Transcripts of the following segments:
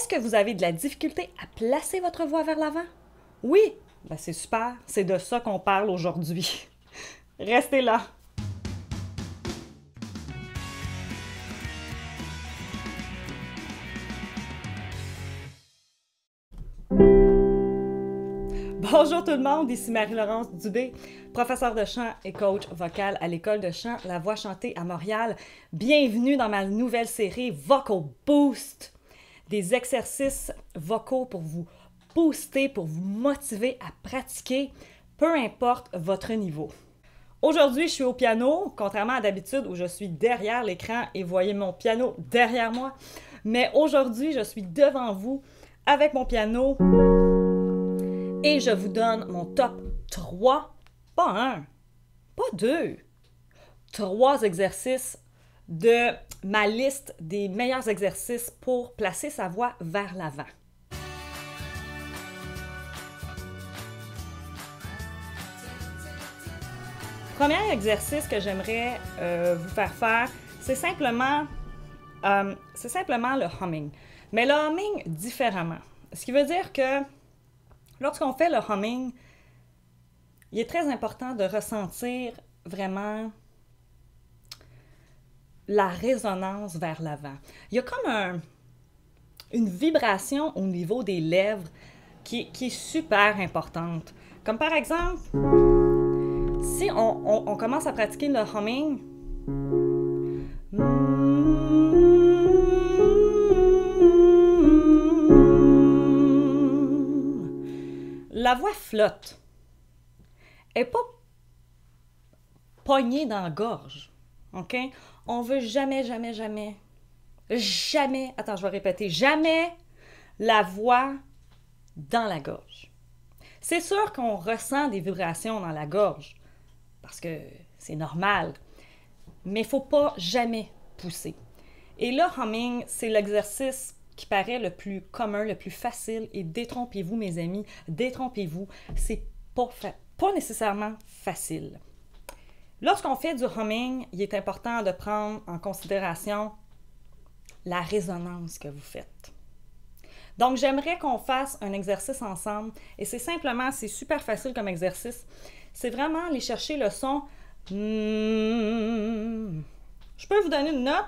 Est-ce que vous avez de la difficulté à placer votre voix vers l'avant? Oui? Ben c'est super, c'est de ça qu'on parle aujourd'hui. Restez là! Bonjour tout le monde, ici Marie-Laurence Dubé, professeure de chant et coach vocal à l'école de chant La Voix chantée à Montréal. Bienvenue dans ma nouvelle série Vocal Boost, des exercices vocaux pour vous booster, pour vous motiver à pratiquer, peu importe votre niveau. Aujourd'hui, je suis au piano, contrairement à d'habitude où je suis derrière l'écran et vous voyez mon piano derrière moi. Mais aujourd'hui, je suis devant vous avec mon piano. Et je vous donne mon top 3, pas 1, pas 2, 3 exercices de ma liste des meilleurs exercices pour placer sa voix vers l'avant. Premier exercice que j'aimerais vous faire, c'est simplement le humming. Mais le humming différemment. Ce qui veut dire que lorsqu'on fait le humming, il est très important de ressentir vraiment la résonance vers l'avant. Il y a comme une vibration au niveau des lèvres qui est super importante. Comme par exemple, si on commence à pratiquer le humming, la voix flotte. Elle n'est pas pognée dans la gorge. OK? On veut jamais, attends, je vais répéter, jamais la voix dans la gorge. C'est sûr qu'on ressent des vibrations dans la gorge, parce que c'est normal, mais il ne faut pas jamais pousser. Et le humming, c'est l'exercice qui paraît le plus commun, le plus facile, et détrompez-vous, mes amis, détrompez-vous, c'est pas nécessairement facile. Lorsqu'on fait du humming, il est important de prendre en considération la résonance que vous faites. Donc, j'aimerais qu'on fasse un exercice ensemble, et c'est super facile comme exercice, c'est vraiment aller chercher le son. Je peux vous donner une note.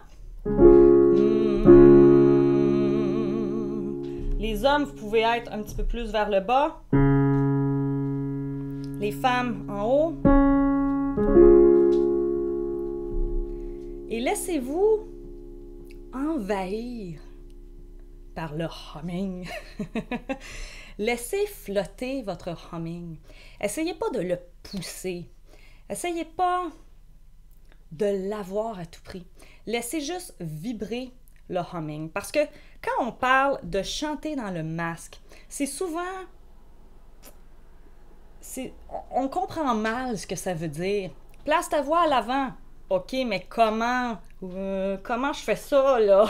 Les hommes, vous pouvez être un petit peu plus vers le bas. Les femmes en haut. Et laissez-vous envahir par le humming. Laissez flotter votre humming. Essayez pas de le pousser. Essayez pas de l'avoir à tout prix. Laissez juste vibrer le humming. Parce que quand on parle de chanter dans le masque, c'est souvent... on comprend mal ce que ça veut dire. Place ta voix à l'avant. OK, mais comment je fais ça, là?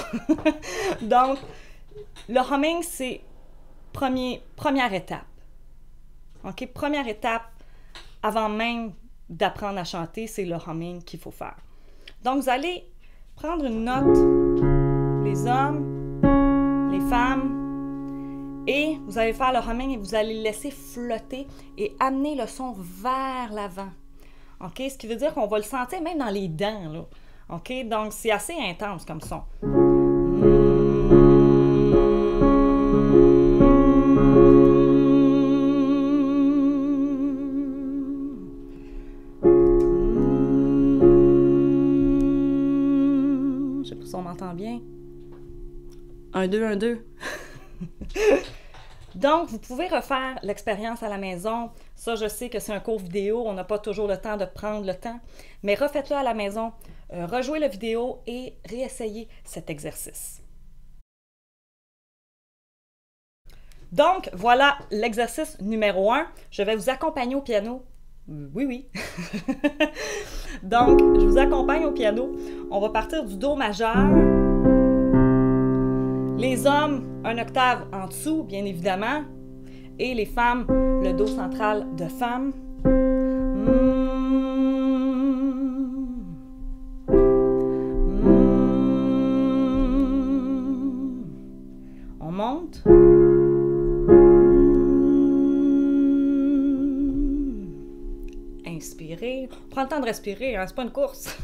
Donc, le humming, c'est première étape. OK? Première étape, avant même d'apprendre à chanter, c'est le humming qu'il faut faire. Donc, vous allez prendre une note, les hommes, les femmes, et vous allez faire le humming et vous allez le laisser flotter et amener le son vers l'avant. OK? Ce qui veut dire qu'on va le sentir même dans les dents, là. OK? Donc, c'est assez intense comme son. Je sais pas si on m'entend bien. 1, 2, 1, 2. Donc, vous pouvez refaire l'expérience à la maison. Ça, je sais que c'est un cours vidéo. On n'a pas toujours le temps de prendre le temps. Mais refaites-le à la maison. Rejouez la vidéo et réessayez cet exercice. Donc, voilà l'exercice numéro 1. Je vais vous accompagner au piano. Oui. Donc, je vous accompagne au piano. On va partir du Do majeur. Les hommes, un octave en dessous, bien évidemment. Et les femmes, le Do central de femme. On On monte. Inspirez. Prends le temps de respirer, hein, c'est pas une course.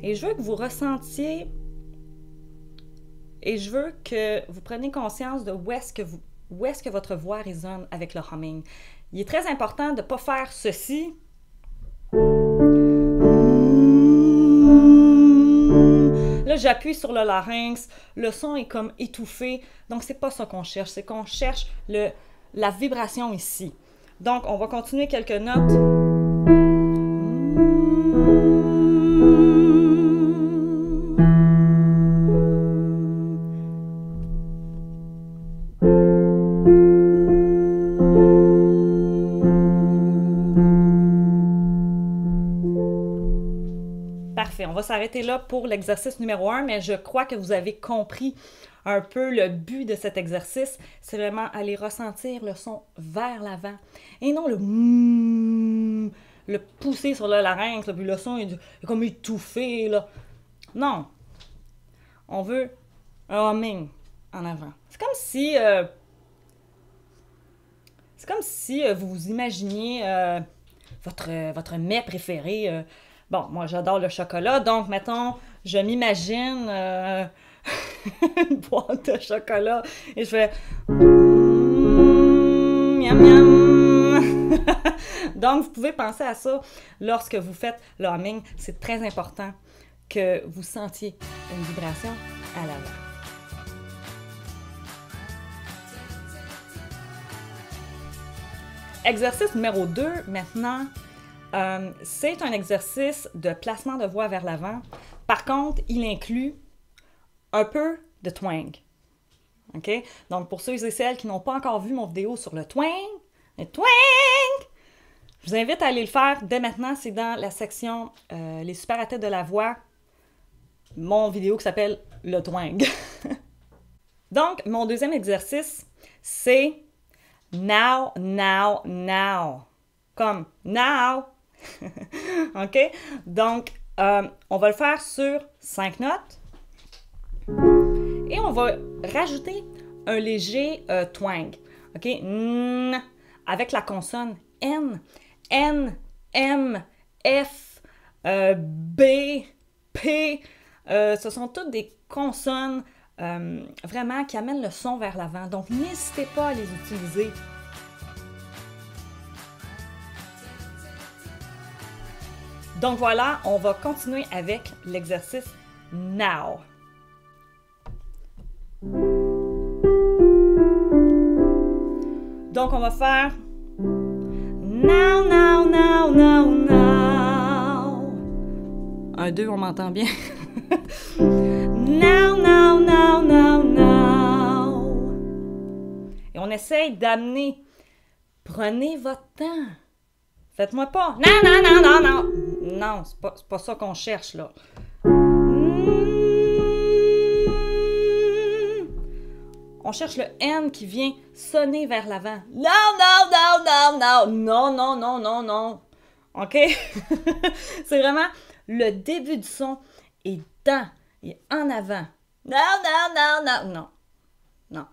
Et je veux que vous ressentiez et je veux que vous preniez conscience de où est-ce que votre voix résonne avec le humming. Il est très important de ne pas faire ceci. Là, j'appuie sur le larynx, le son est comme étouffé, donc c'est pas ça qu'on cherche, c'est qu'on cherche la vibration ici. Donc, on va continuer quelques notes. Parfait, on va s'arrêter là pour l'exercice numéro 1, mais je crois que vous avez compris un peu le but de cet exercice. C'est vraiment aller ressentir le son vers l'avant et non le pousser sur le larynx, là, puis le son est comme étouffé. Là. Non, on veut un humming en avant. C'est comme si vous vous imaginiez votre mets préféré. Bon, moi, j'adore le chocolat, donc, mettons, je m'imagine une boîte de chocolat et je fais miam miam. Donc, vous pouvez penser à ça lorsque vous faites le humming. C'est très important que vous sentiez une vibration à l'avant. Exercice numéro 2, maintenant. C'est un exercice de placement de voix vers l'avant. Par contre, il inclut un peu de twang. OK? Donc, pour ceux et celles qui n'ont pas encore vu mon vidéo sur le twang, je vous invite à aller le faire dès maintenant. C'est dans la section Les super à tête de la voix, mon vidéo qui s'appelle le twang. Donc, mon deuxième exercice, c'est now, now, now. Comme now. OK? Donc, on va le faire sur 5 notes. Et on va rajouter un léger twang. OK? N, avec la consonne N. N, M, F, B, P. Ce sont toutes des consonnes vraiment qui amènent le son vers l'avant. Donc, n'hésitez pas à les utiliser. Donc voilà, on va continuer avec l'exercice now. Donc on va faire now, now, now, now, now. 1, 2, on m'entend bien. Now, now, now, now, now. Et on essaye d'amener. Prenez votre temps. Faites-moi pas. Non, non, non, non, non. Non, c'est pas ça qu'on cherche, là. On cherche le N qui vient sonner vers l'avant. Non, non, non, non, non. Non, non, non, non, non. OK? C'est vraiment le début du son est dans, est en avant. Non, non, non, non, non. Non.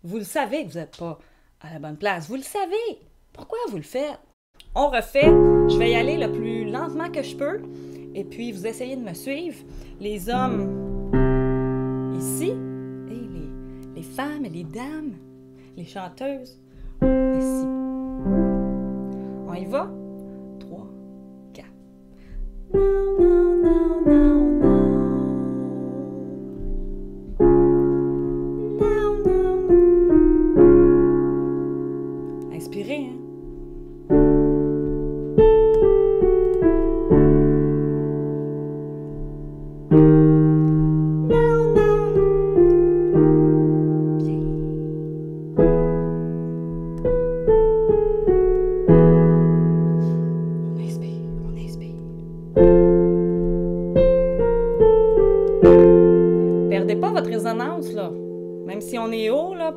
Vous le savez que vous n'êtes pas à la bonne place. Vous le savez. Pourquoi vous le faites? On refait. Je vais y aller le plus lentement que je peux. Et puis, vous essayez de me suivre. Les hommes ici et les femmes et les dames, les chanteuses ici. On y va? 3, 4. No, no, no, no, no. No, no. Inspirez, hein?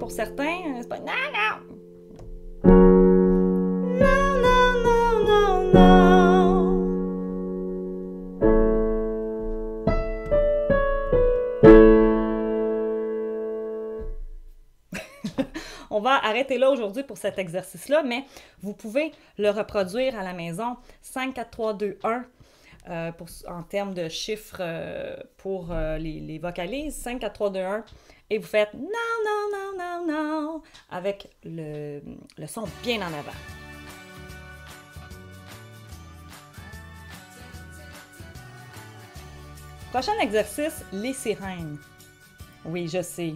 pour certains. C'est pas non, non! Non, non, non, non, non! On va arrêter là aujourd'hui pour cet exercice-là, mais vous pouvez le reproduire à la maison. 5, 4, 3, 2, 1. En termes de chiffres pour les vocalises, 5, 4, 3, 2, 1, et vous faites non, non, non, non, non, avec le son bien en avant. Prochain exercice, les sirènes. Oui, je sais.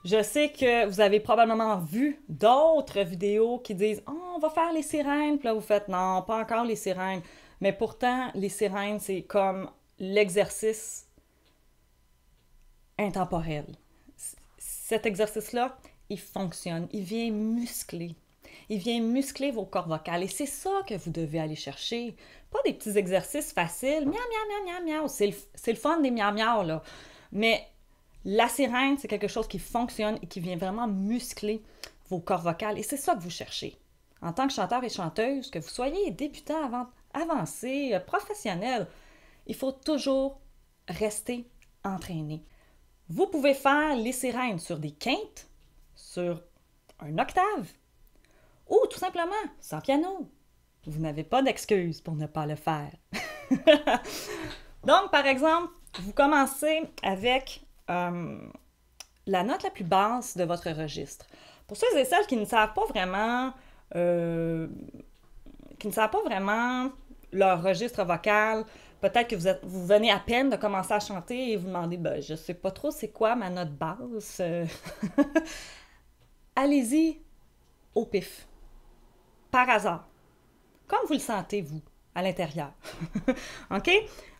Je sais que vous avez probablement vu d'autres vidéos qui disent « Oh, on va faire les sirènes », puis là vous faites « Non, pas encore les sirènes ». Mais pourtant, les sirènes, c'est comme l'exercice intemporel. Cet exercice-là, il fonctionne, il vient muscler. Il vient muscler vos cordes vocales. Et c'est ça que vous devez aller chercher. Pas des petits exercices faciles. Miam, miam, miam, miam, miam. C'est le fun des miam, miam, là. Mais la sirène, c'est quelque chose qui fonctionne et qui vient vraiment muscler vos cordes vocales. Et c'est ça que vous cherchez. En tant que chanteur et chanteuse, que vous soyez débutant, avancé, professionnel, il faut toujours rester entraîné. Vous pouvez faire les sirènes sur des quintes, sur un octave, ou tout simplement sans piano. Vous n'avez pas d'excuse pour ne pas le faire. Donc, par exemple, vous commencez avec la note la plus basse de votre registre. Pour ceux et celles qui ne savent pas vraiment, leur registre vocal, peut-être que vous venez à peine de commencer à chanter et vous demandez, ben, je ne sais pas trop c'est quoi ma note basse. Allez-y au pif, par hasard, comme vous le sentez, vous, à l'intérieur. OK?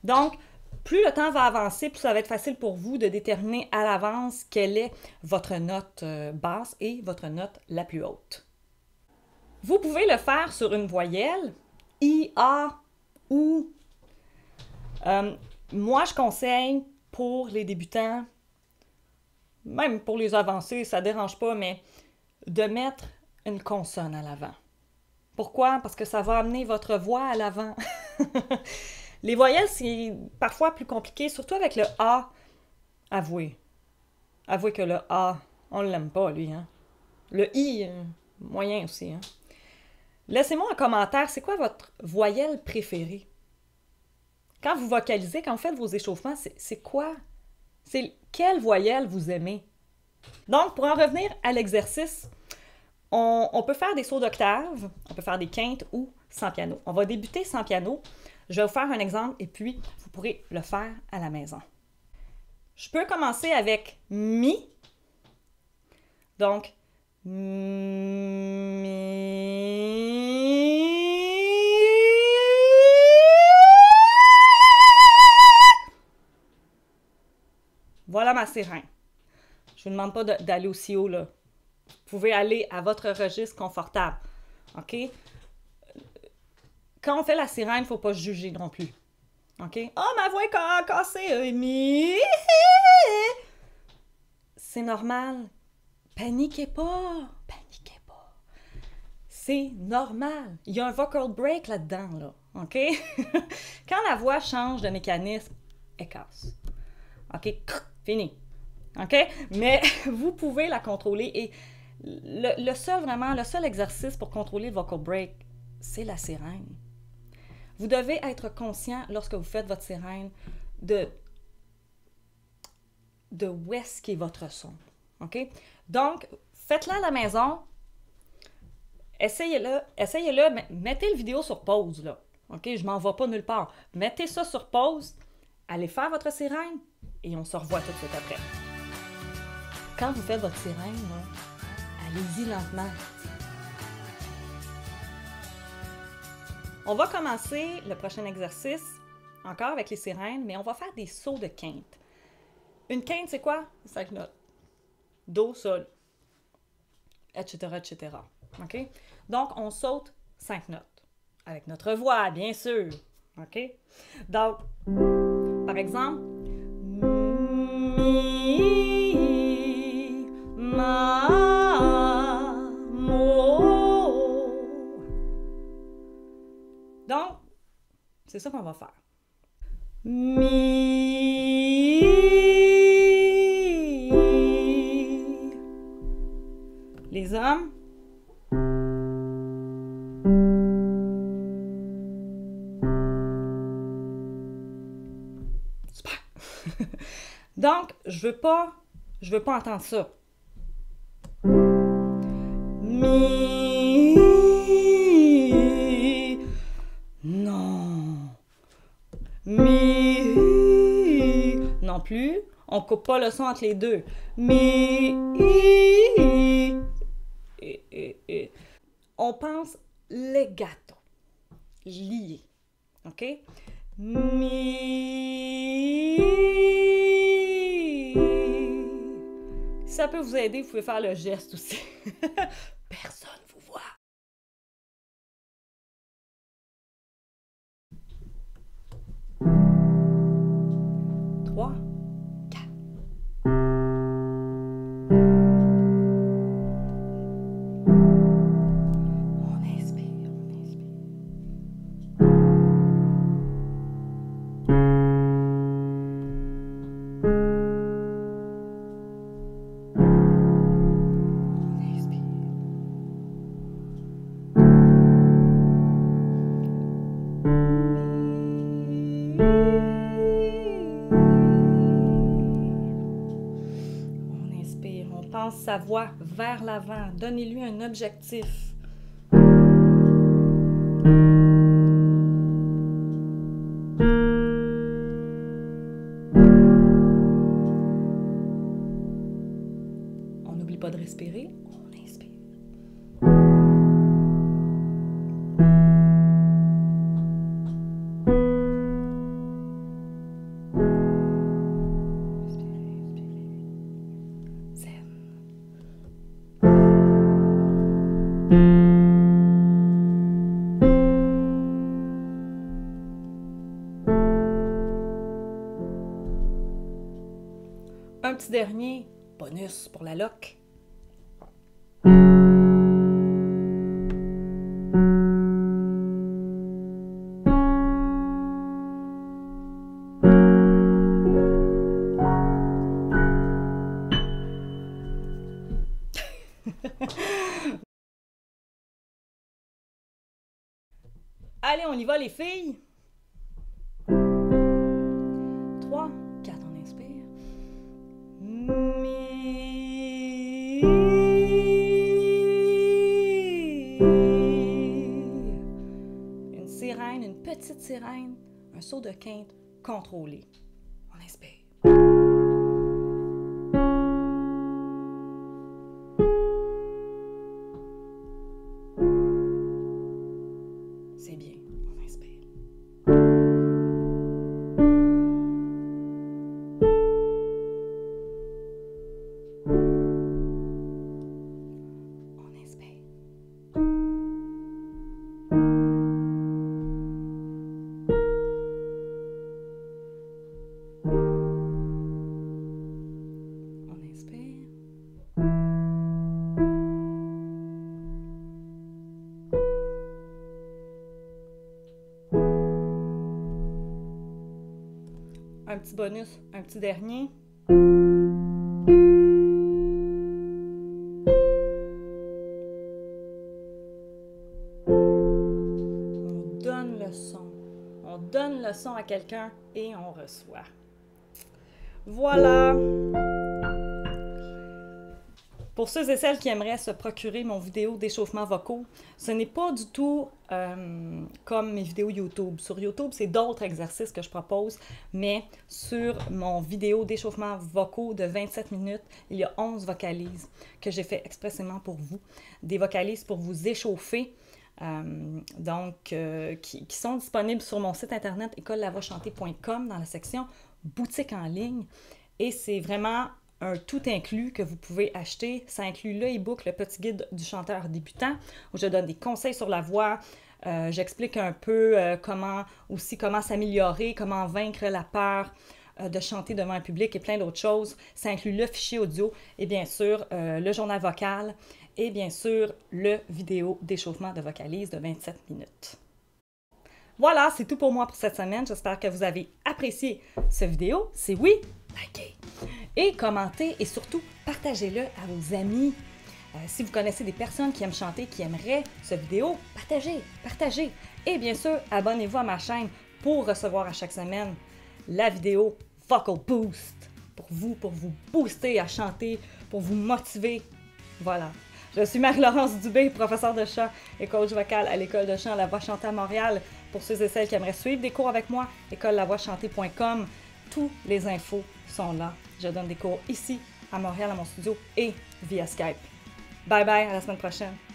Donc, plus le temps va avancer, plus ça va être facile pour vous de déterminer à l'avance quelle est votre note basse et votre note la plus haute. Vous pouvez le faire sur une voyelle, I, A, ou. Moi, je conseille pour les débutants, même pour les avancés, ça ne dérange pas, mais de mettre une consonne à l'avant. Pourquoi? Parce que ça va amener votre voix à l'avant. Les voyelles, c'est parfois plus compliqué, surtout avec le A. Avouez que le A, on ne l'aime pas, lui. Hein? Le I, moyen aussi. Hein? Laissez-moi en commentaire, c'est quoi votre voyelle préférée? Quand vous vocalisez, quand vous faites vos échauffements, c'est quoi? C'est quelle voyelle vous aimez? Donc, pour en revenir à l'exercice, on peut faire des sauts d'octave, on peut faire des quintes ou sans piano. On va débuter sans piano. Je vais vous faire un exemple et puis vous pourrez le faire à la maison. Je peux commencer avec Mi. Donc, Mi. Voilà ma sirène. Je ne vous demande pas d'aller aussi haut, là. Vous pouvez aller à votre registre confortable. OK? Quand on fait la sirène, il ne faut pas se juger non plus. OK? « Oh, ma voix est cassée! Mi! » C'est normal. Paniquez pas! Paniquez pas. C'est normal. Il y a un vocal break là-dedans, là. OK? Quand la voix change de mécanisme, elle casse. OK? Fini. OK? Mais vous pouvez la contrôler et le seul exercice pour contrôler le vocal break, c'est la sirène. Vous devez être conscient lorsque vous faites votre sirène de où est-ce qu'est votre son. OK? Donc, faites-le à la maison. Essayez-le, mettez le vidéo sur pause, là. OK? Je m'en vais pas nulle part. Mettez ça sur pause, allez faire votre sirène et on se revoit tout de suite après. Quand vous faites votre sirène, là, allez-y lentement. On va commencer le prochain exercice, encore avec les sirènes, mais on va faire des sauts de quinte. Une quinte, c'est quoi? 5 notes. Do, sol, etc., etc. OK? Donc, on saute 5 notes. Avec notre voix, bien sûr. OK? Donc, par exemple, Mi, Ma, C'est ça qu'on va faire. Mi. Les hommes. Super. Donc, je veux pas entendre ça. Mi. Non. Mi. Non plus. On coupe pas le son entre les deux. Mi. On pense legato. Lié. OK? Mi. Si ça peut vous aider, vous pouvez faire le geste aussi. Personne vous voit. Trois, quatre. On inspire, on inspire. Sa voix vers l'avant. Donnez-lui un objectif. On n'oublie pas de respirer. On inspire. Un petit dernier bonus pour la loc. Allez, on y va les filles. 3, 4, on inspire. Mi. Une sirène, une petite sirène, un saut de quinte contrôlé. On inspire. C'est bien, on inspire. On inspire. On inspire. Un petit bonus, un petit dernier. On donne le son. On donne le son à quelqu'un et on reçoit. Voilà! Pour ceux et celles qui aimeraient se procurer mon vidéo d'échauffement vocaux, ce n'est pas du tout comme mes vidéos YouTube. Sur YouTube, c'est d'autres exercices que je propose, mais sur mon vidéo d'échauffement vocaux de 27 minutes, il y a 11 vocalises que j'ai fait expressément pour vous. Des vocalises pour vous échauffer, qui sont disponibles sur mon site internet écolelavochanter.com dans la section boutique en ligne. Et c'est vraiment un tout inclus que vous pouvez acheter. Ça inclut le e-book, le petit guide du chanteur débutant, où je donne des conseils sur la voix. J'explique un peu comment s'améliorer, comment vaincre la peur de chanter devant un public et plein d'autres choses. Ça inclut le fichier audio et bien sûr le journal vocal et bien sûr le vidéo d'échauffement de vocalise de 27 minutes. Voilà, c'est tout pour moi pour cette semaine. J'espère que vous avez apprécié cette vidéo. Si oui, likez et commentez et surtout partagez-le à vos amis. Si vous connaissez des personnes qui aiment chanter, qui aimeraient cette vidéo, partagez. Et bien sûr, abonnez-vous à ma chaîne pour recevoir à chaque semaine la vidéo Vocal Boost pour vous booster à chanter, pour vous motiver. Voilà. Je suis Marie-Laurence Dubé, professeure de chant et coach vocal à l'École de chant La Voix chantée à Montréal. Pour ceux et celles qui aimeraient suivre des cours avec moi, écolelavoixchantée.com. Tous les infos sont là. Je donne des cours ici, à Montréal, à mon studio et via Skype. Bye bye, à la semaine prochaine.